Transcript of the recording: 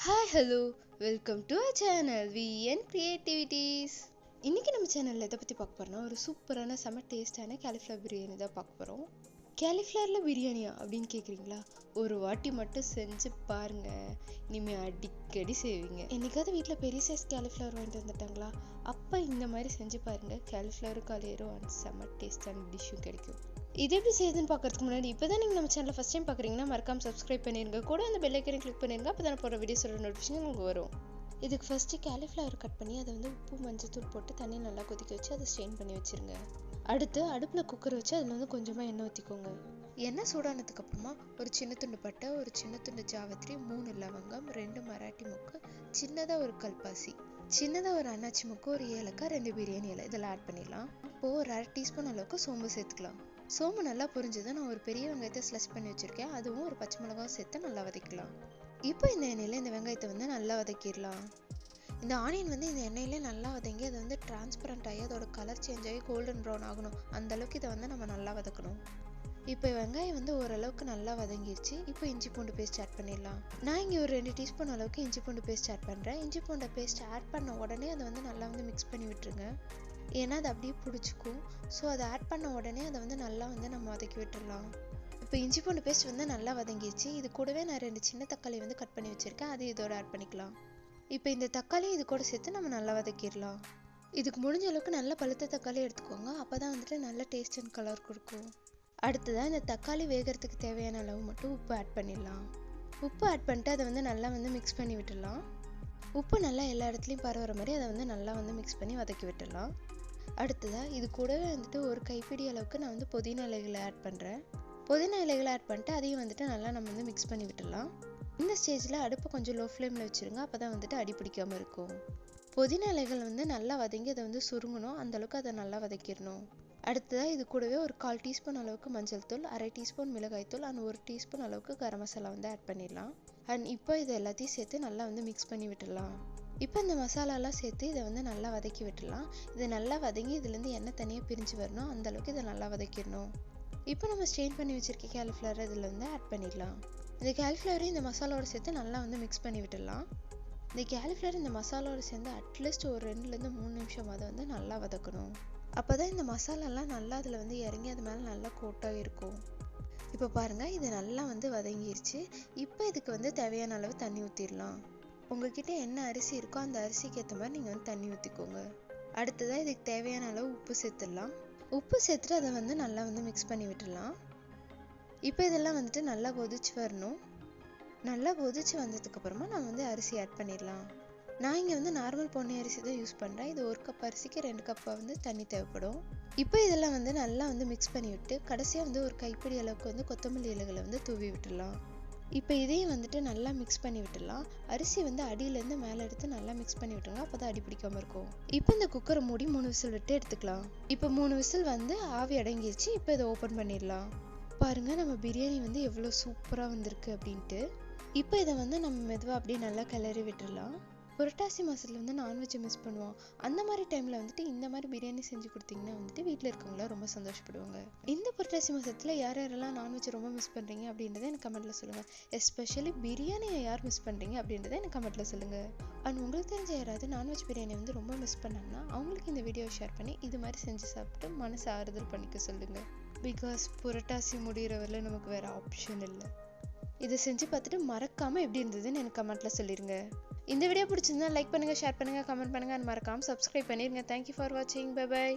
Hi hello welcome to our channel VN creativities. இன்றைக்கி நம்ம சேனலில் எதை பற்றி பார்க்க போகிறோம்னா ஒரு சூப்பரான செம டேஸ்டான காலிஃப்ளவர் பிரியாணி தான் பார்க்க போகிறோம். காலிஃப்ளவரில் பிரியாணியா அப்படின்னு கேட்குறீங்களா? ஒரு வாட்டி மட்டும் செஞ்சு பாருங்கள், இனிமேல் அடிக்கடி செய்வீங்க. என்றைக்காவது வீட்டில் பெரிய சைஸ் காலிஃப்ளவர் வாங்கிட்டு வந்துட்டாங்களா? அப்போ இந்த மாதிரி செஞ்சு பாருங்கள், காலிஃப்ளவர் காலியரும் அண்ட் செம டேஸ்டான டிஷ்ஷும் கிடைக்கும். இது எப்படி செய்யுதுன்னு பார்க்கறதுக்கு முன்னாடி இப்போ தான் நீங்கள் நம்ம சேனலில் ஃபஸ்ட் டைம் பார்க்குறீங்கன்னா மறக்காம சப்ஸ்கிரைப் பண்ணிடுங்க, கூட அந்த பெல் ஐக்கனை கிளிக் பண்ணிடுங்க. அப்போ தான் போகிற வீடியோஸோட நோட்டிஃபிகேஷன் உங்களுக்கு வரும். இதுக்கு ஃபஸ்ட்டு காலிஃப்ளவர் கட் பண்ணி அதை உப்பு மஞ்சத்தூள் போட்டு தண்ணி நல்லா கொதிக்க வச்சு அதை ஸ்ட்ரெயின் பண்ணி வச்சுருங்க. அடுத்து அடுப்பில் குக்கர் வச்சு அதில் கொஞ்சமாக எண்ணெய் ஊற்றிக்கோங்க. எண்ணெய் சூடானதுக்கப்புறமா ஒரு சின்ன துண்டு பட்டை, ஒரு சின்ன துண்டு ஜாவத்திரி, 3 லவங்கம், 2 மராட்டி மொக்கு, சின்னதாக ஒரு கல்பாசி, சின்னதாக ஒரு அன்னாச்சி மொக்கு, ஒரு ஏலக்காய், 2 பிரியாணி இலை இதெல்லாம் ஆட் பண்ணிடலாம். இப்போது ஒரு 1/2 டீஸ்பூன் அளவுக்கு சோம்பு சேர்த்துக்கலாம். சோம்பு நல்லா பொரிஞ்சதை நான் ஒரு பெரிய வெங்காயத்தை ஸ்லைஸ் பண்ணி வச்சுருக்கேன், அதுவும் ஒரு பச்சை மிளகாவும் சேர்த்து நல்லா வதக்கலாம். இப்போ இந்த எண்ணெயில் இந்த வெங்காயத்தை நல்லா வதக்கிடலாம். இந்த ஆனியன் இந்த எண்ணெயிலே நல்லா வதங்கி அதை டிரான்ஸ்பரண்ட் ஆகி அதோட கலர் சேஞ்ச் ஆகி கோல்டன் ப்ரௌன் ஆகணும். அந்தளவுக்கு இதை நம்ம நல்லா வதக்கணும். இப்போ வெங்காயம் ஓரளவுக்கு நல்லா வதங்கிருச்சு. இப்போ இஞ்சி பூண்டு பேஸ்ட் ஆட் பண்ணிடலாம். நான் இங்கே ஒரு 2 டீஸ்பூன் அளவுக்கு இஞ்சி பூண்டு பேஸ்ட் ஆட் பண்ணுறேன். இஞ்சி பூண்டு பேஸ்ட் ஆட் பண்ண உடனே அதை நல்லா மிக்ஸ் பண்ணி விட்டுருங்க, ஏன்னா அது அப்படியே பிடிச்சிக்கும். ஸோ அதை ஆட் பண்ண உடனே அதை நல்லா நம்ம வதக்கி விட்டுடலாம். இப்போ இஞ்சி பூண்டு பேஸ்ட் நல்லா வதங்கிடுச்சு. இது கூடவே நான் 2 சின்ன தக்காளி கட் பண்ணி வச்சுருக்கேன், அது இதோட ஆட் பண்ணிக்கலாம். இப்போ இந்த தக்காளி இது கூட சேர்த்து நம்ம நல்லா வதக்கிடலாம். இதுக்கு முடிஞ்ச அளவுக்கு நல்ல பழுத்த தக்காளி எடுத்துக்கோங்க, அப்போ தான் நல்ல டேஸ்ட் அண்ட் கலர் கொடுக்கும். அடுத்ததாக இந்த தக்காளி வேகிறதுக்கு தேவையான அளவு மட்டும் உப்பு ஆட் பண்ணிடலாம். உப்பு ஆட் பண்ணிட்டு அதை நல்லா மிக்ஸ் பண்ணி விட்டுடலாம். உப்பு நல்லா எல்லா இடத்துலையும் பரவுற மாதிரி அதை நல்லா மிக்ஸ் பண்ணி வதக்கி விட்டுடலாம். அடுத்ததாக இது கூடவே ஒரு கைப்பிடி அளவுக்கு நான் புதினா இலைகளை ஆட் பண்ணுறேன். புதினா இலைகளை ஆட் பண்ணிட்டு அதையும் நல்லா நம்ம மிக்ஸ் பண்ணி விட்டுடலாம். இந்த ஸ்டேஜில் அடுப்பை கொஞ்சம் லோ ஃப்ளேமில் வச்சுருங்க, அப்போ தான் அடி பிடிக்காமல் இருக்கும். புதினா இலைகள் நல்லா வதங்கி அதை சுருங்கணும், அந்தளவுக்கு அதை நல்லா வதக்கிடணும். அடுத்ததாக இது கூடவே ஒரு 1/4 டீஸ்பூன் அளவுக்கு மஞ்சள் தூள், 1/2 டீஸ்பூன் மிளகாய் தூள் அண்ட் 1 டீஸ்பூன் அளவுக்கு கரம் மசாலா ஆட் பண்ணிடலாம். அண்ட் இப்போ இது எல்லாத்தையும் சேர்த்து நல்லா மிக்ஸ் பண்ணி விட்டுடலாம். இப்போ இந்த மசாலாலாம் சேர்த்து இதை நல்லா வதக்கி விட்டுடலாம். இது நல்லா வதங்கி இதுலேருந்து எண்ணெய் தனியாக பிரிஞ்சு வரணும், அந்தளவுக்கு இதை நல்லா வதக்கிடணும். இப்போ நம்ம ஸ்ட்ரெயின் பண்ணி வச்சுருக்க காலிஃப்ளவர் இதில் ஆட் பண்ணிடலாம். இந்த காலிஃப்ளவரையும் இந்த மசாலாவோட சேர்த்து நல்லா மிக்ஸ் பண்ணி விட்டுடலாம். இந்த காலிஃப்ளவர் இந்த மசாலாவோட சேர்ந்து அட்லீஸ்ட் ஒரு 2லேருந்து 3 நிமிஷம் அதை நல்லா வதக்கணும். அப்போ தான் இந்த மசாலாலாம் நல்லா அதில் இறங்கி அது மேலே நல்லா கோட்டாக இருக்கும். இப்போ பாருங்கள், இது நல்லா வதங்கிருச்சு. இப்போ இதுக்கு தேவையான அளவு தண்ணி ஊற்றிடலாம். உங்ககிட்ட என்ன அரிசி இருக்கோ அந்த அரிசிக்கு ஏற்ற மாதிரி நீங்கள் தண்ணி ஊற்றிக்கோங்க. அடுத்ததாக இதுக்கு தேவையான அளவு உப்பு சேர்த்துடலாம். உப்பு சேர்த்துட்டு அதை நல்லா மிக்ஸ் பண்ணி விட்டுடலாம். இப்போ இதெல்லாம் நல்லா கொதிச்சு வரணும். நல்லா கொதிச்சு வந்ததுக்கப்புறமா நான் அரிசி ஆட் பண்ணிடலாம். நான் இங்கே நார்மல் பொன்னி அரிசி தான் யூஸ் பண்ணுறேன். இது 1 கப் அரிசிக்கு 2 கப் தண்ணி தேவைப்படும். இப்போ இதெல்லாம் நல்லா மிக்ஸ் பண்ணி விட்டு கடைசியாக ஒரு கைப்பிடி அளவுக்கு கொத்தமல்லி இலைகளை தூவி விட்டுடலாம். இப்போ இதையும் நல்லா மிக்ஸ் பண்ணி விட்டுடலாம். அரிசி அடியிலேருந்து மேலே எடுத்து நல்லா மிக்ஸ் பண்ணி விட்டுருங்க, அப்போ தான் அடி பிடிக்காமல் இருக்கும். இப்போ இந்த குக்கரை மூடி 3 விசில் விட்டு எடுத்துக்கலாம். இப்போ 3 விசில் ஆவி அடங்கிருச்சு. இப்போ இதை ஓப்பன் பண்ணிடலாம். பாருங்கள், நம்ம பிரியாணி எவ்வளோ சூப்பராக வந்திருக்கு அப்படின்ட்டு. இப்போ இதை நம்ம மெதுவாக அப்படியே நல்லா கிளறி விட்டுடலாம். புரட்டாசி மாதத்தில் நான்வெஜ்ஜை மிஸ் பண்ணுவோம். அந்த மாதிரி டைமில் இந்த மாதிரி பிரியாணி செஞ்சு கொடுத்தீங்கன்னா வீட்டில் இருக்கவங்களாம் ரொம்ப சந்தோஷப்படுவாங்க. இந்த புரட்டாசி மாதத்தில் யார் யாரெல்லாம் நான்வெஜ் ரொம்ப மிஸ் பண்ணுறீங்க அப்படின்றத எனக்கு கமெண்ட்டில் சொல்லுங்கள். எஸ்பெஷலி பிரியாணியை யார் மிஸ் பண்ணுறீங்க அப்படின்றத எனக்கு கமெண்ட்டில் சொல்லுங்கள். அண்ட் உங்களுக்கு தெரிஞ்ச யாராவது நான்வெஜ் பிரியாணி ரொம்ப மிஸ் பண்ணாங்கன்னா அவங்களுக்கு இந்த வீடியோவை ஷேர் பண்ணி இது மாதிரி செஞ்சு சாப்பிட்டு மனசு ஆறுதல் பண்ணிக்க சொல்லுங்கள். பிகாஸ் புரட்டாசி முடிகிற வரல நமக்கு வேறு ஆப்ஷன் இல்லை. இதை செஞ்சு பார்த்துட்டு மறக்காமல் எப்படி இருந்ததுன்னு எனக்கு கமெண்ட்டில் சொல்லிடுங்க. இந்த வீடியோ பிடிச்சிருந்தா லைக் பண்ணுங்கள், ஷேர் பண்ணுங்கள், கமெண்ட் பண்ணுங்கள் அண்ட் மறக்காமல் சப்ஸ்கிரைப் பண்ணிடுங்க. தேங்க்யூ ஃபார் வாட்சிங். Bye bye.